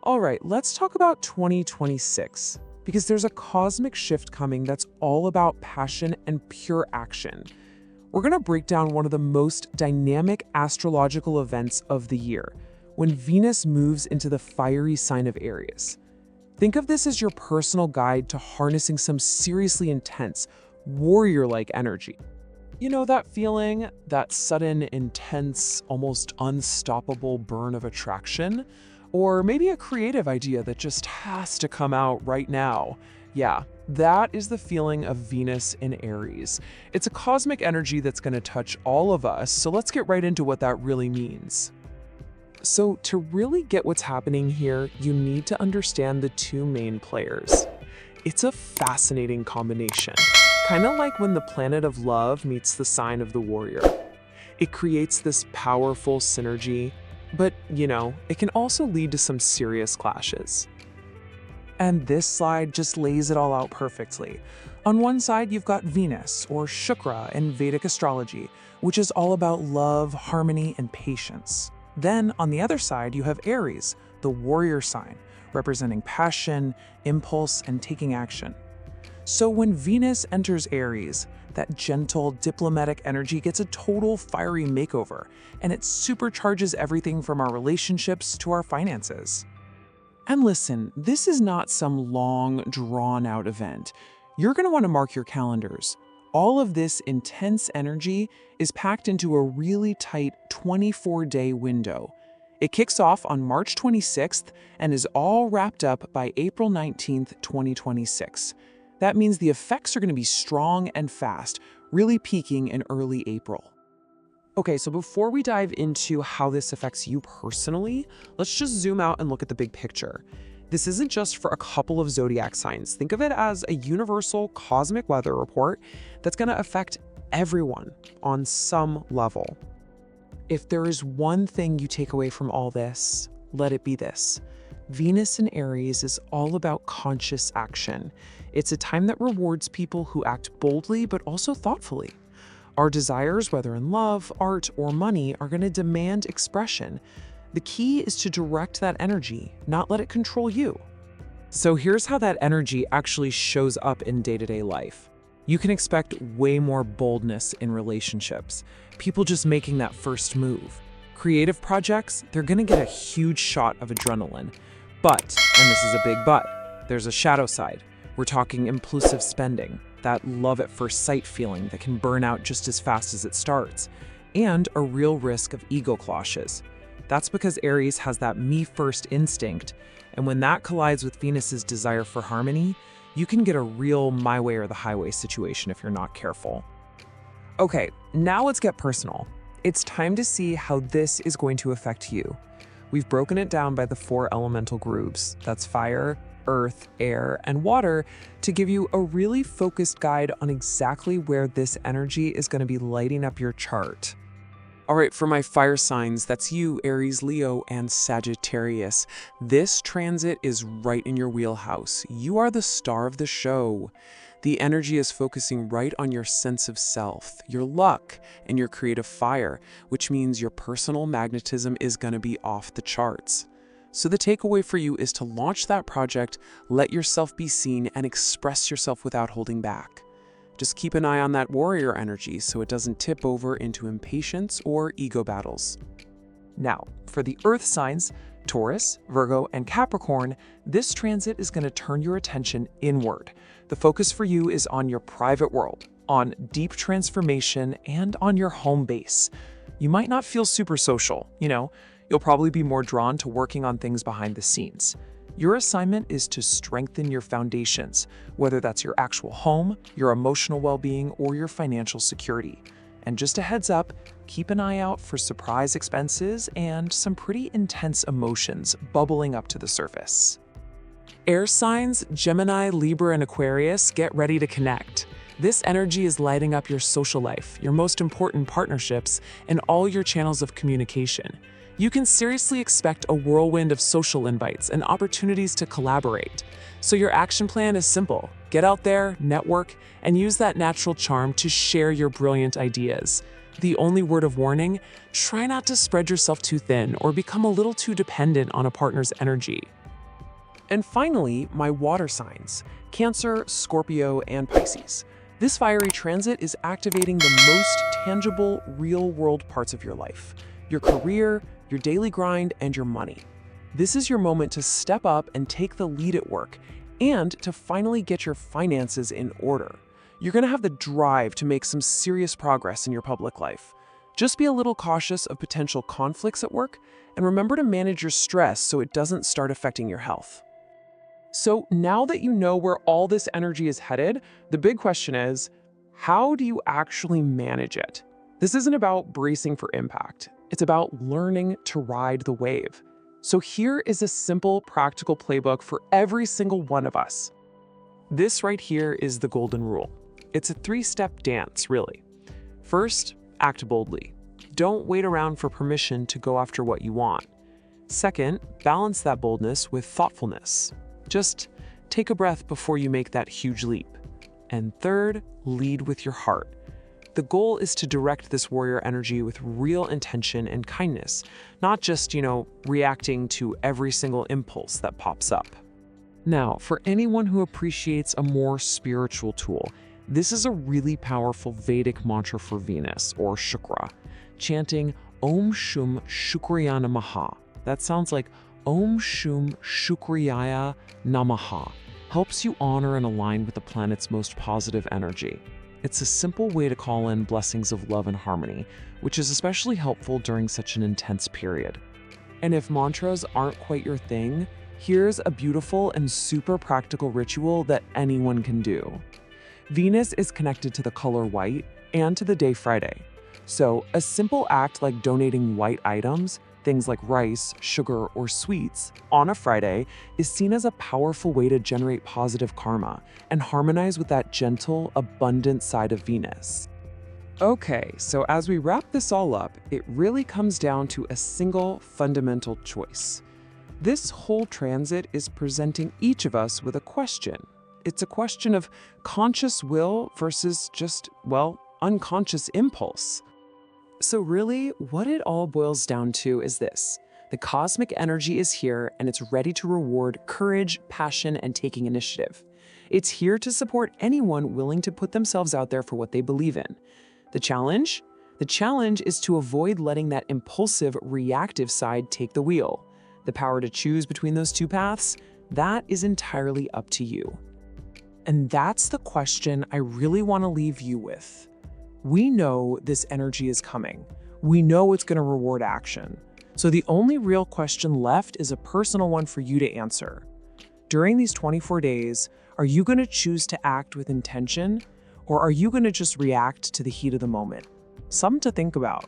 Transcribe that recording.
All right, let's talk about 2026, because there's a cosmic shift coming that's all about passion and pure action. We're going to break down one of the most dynamic astrological events of the year, when Venus moves into the fiery sign of Aries. Think of this as your personal guide to harnessing some seriously intense, warrior-like energy. You know that feeling, that sudden, intense, almost unstoppable burn of attraction? Or maybe a creative idea that just has to come out right now. Yeah, that is the feeling of Venus in Aries. It's a cosmic energy that's going to touch all of us, so let's get right into what that really means. So to really get what's happening here, you need to understand the two main players. It's a fascinating combination, kind of like when the planet of love meets the sign of the warrior. It creates this powerful synergy, but, it can also lead to some serious clashes. And this slide just lays it all out perfectly. On one side, you've got Venus, or Shukra in Vedic astrology, which is all about love, harmony, and patience. Then, on the other side, you have Aries, the warrior sign, representing passion, impulse, and taking action. So when Venus enters Aries, that gentle, diplomatic energy gets a total fiery makeover, and it supercharges everything from our relationships to our finances. And listen, this is not some long, drawn-out event. You're going to want to mark your calendars. All of this intense energy is packed into a really tight 24-day window. It kicks off on March 26th and is all wrapped up by April 19th, 2026. That means the effects are going to be strong and fast, really peaking in early April. Okay, so before we dive into how this affects you personally, let's just zoom out and look at the big picture. This isn't just for a couple of zodiac signs. Think of it as a universal cosmic weather report that's going to affect everyone on some level. If there is one thing you take away from all this, let it be this. Venus in Aries is all about conscious action. It's a time that rewards people who act boldly but also thoughtfully. Our desires, whether in love, art, or money, are going to demand expression. The key is to direct that energy, not let it control you. So here's how that energy actually shows up in day-to-day life. You can expect way more boldness in relationships, people just making that first move. Creative projects, they're going to get a huge shot of adrenaline. But, and this is a big but, there's a shadow side. We're talking impulsive spending, that love at first sight feeling that can burn out just as fast as it starts, and a real risk of ego clashes. That's because Aries has that me-first instinct, and when that collides with Venus's desire for harmony, you can get a real my way or the highway situation if you're not careful. Okay, now let's get personal. It's time to see how this is going to affect you. We've broken it down by the 4 elemental groups. That's fire, earth, air, and water, to give you a really focused guide on exactly where this energy is going to be lighting up your chart. All right, for my fire signs, that's you, Aries, Leo, and Sagittarius. This transit is right in your wheelhouse. You are the star of the show. The energy is focusing right on your sense of self, your luck, and your creative fire, which means your personal magnetism is going to be off the charts. So the takeaway for you is to launch that project, let yourself be seen, and express yourself without holding back. Just keep an eye on that warrior energy so it doesn't tip over into impatience or ego battles. Now, for the earth signs, Taurus, Virgo, and Capricorn, this transit is going to turn your attention inward. The focus for you is on your private world, on deep transformation, and on your home base. You might not feel super social, you'll probably be more drawn to working on things behind the scenes. Your assignment is to strengthen your foundations, whether that's your actual home, your emotional well-being, or your financial security. And just a heads up, keep an eye out for surprise expenses and some pretty intense emotions bubbling up to the surface. Air signs, Gemini, Libra, and Aquarius, get ready to connect. This energy is lighting up your social life, your most important partnerships, and all your channels of communication. You can seriously expect a whirlwind of social invites and opportunities to collaborate. So your action plan is simple. Get out there, network, and use that natural charm to share your brilliant ideas. The only word of warning, try not to spread yourself too thin or become a little too dependent on a partner's energy. And finally, my water signs, Cancer, Scorpio, and Pisces. This fiery transit is activating the most tangible, real-world parts of your life: your career, your daily grind, and your money. This is your moment to step up and take the lead at work, and to finally get your finances in order. You're going to have the drive to make some serious progress in your public life. Just be a little cautious of potential conflicts at work, and remember to manage your stress so it doesn't start affecting your health. So now that you know where all this energy is headed, the big question is, how do you actually manage it? This isn't about bracing for impact. It's about learning to ride the wave. So here is a simple, practical playbook for every single one of us. This right here is the golden rule. It's a three-step dance, really. First, act boldly. Don't wait around for permission to go after what you want. Second, balance that boldness with thoughtfulness. Just take a breath before you make that huge leap. And third, lead with your heart. The goal is to direct this warrior energy with real intention and kindness, not just, reacting to every single impulse that pops up. Now, for anyone who appreciates a more spiritual tool, this is a really powerful Vedic mantra for Venus, or Shukra, chanting Om Shum Shukraya Namaha. That sounds like Om Shum Shukraya Namaha. Helps you honor and align with the planet's most positive energy. It's a simple way to call in blessings of love and harmony, which is especially helpful during such an intense period. And if mantras aren't quite your thing, here's a beautiful and super practical ritual that anyone can do. Venus is connected to the color white and to the day Friday. So a simple act like donating white items, things like rice, sugar, or sweets, on a Friday is seen as a powerful way to generate positive karma and harmonize with that gentle, abundant side of Venus. Okay, so as we wrap this all up, it really comes down to a single fundamental choice. This whole transit is presenting each of us with a question. It's a question of conscious will versus just, unconscious impulse. So really, what it all boils down to is this. The cosmic energy is here, and it's ready to reward courage, passion, and taking initiative. It's here to support anyone willing to put themselves out there for what they believe in. The challenge? The challenge is to avoid letting that impulsive, reactive side take the wheel. The power to choose between those two paths? That is entirely up to you. And that's the question I really want to leave you with. We know this energy is coming. We know it's going to reward action. So the only real question left is a personal one for you to answer. During these 24 days, are you going to choose to act with intention, or are you going to just react to the heat of the moment? Something to think about.